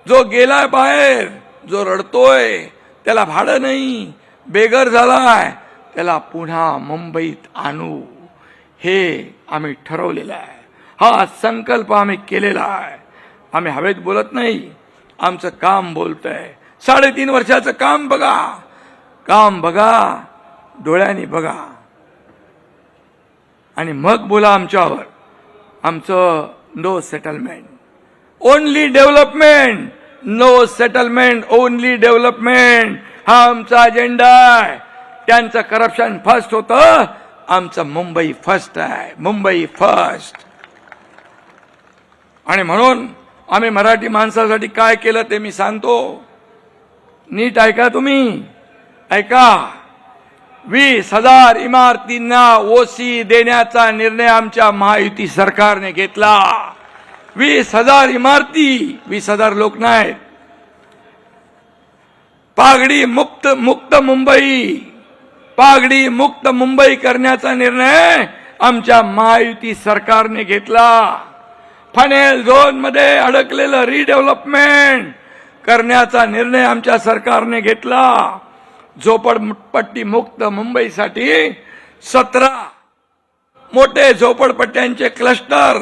जो गेलाय बाहेर, जो रडतोय, त्याला भाडं नाही, बेघर झालाय, त्याला पुन्हा मुंबईत आणू, हे आम्ही ठरवलेलं आहे. हा संकल्प आम्ही केलेला आहे. आम्ही हवेत बोलत नाही, आमचं काम बोलतंय. 3.5 वर्षाचं काम बघा, काम बघा, डोळ्यांनी बघा आणि मग बोला आमच्यावर. आमचं no settlement, only development, no settlement, only development, हा आमचा अजेंडा आहे. त्यांचं करप्शन फर्स्ट होतं, आमचं मुंबई फर्स्ट आहे, मुंबई फर्स्ट. आणि म्हणून आम्ही मराठी माणसासाठी काय केलं ते मी सांगतो. नीट ऐका, तुम्ही ऐका. 20,000 इमारतींना ओसी देण्याचा निर्णय आमच्या महायुती सरकारने घेतला. 20,000 इमारती, 20,000 लोक नाहीत. पागडी मुक्त मुंबई, पागडी मुक्त मुंबई करण्याचा निर्णय आमच्या महायुती सरकारने घेतला. फनेल झोन मध्ये अडकलेलं रिडेव्हलपमेंट करण्याचा निर्णय आमच्या सरकारने घेतला. झोपडपट्टी मुक्त मुंबईसाठी 17 मोठे झोपडपट्ट्यांचे क्लस्टर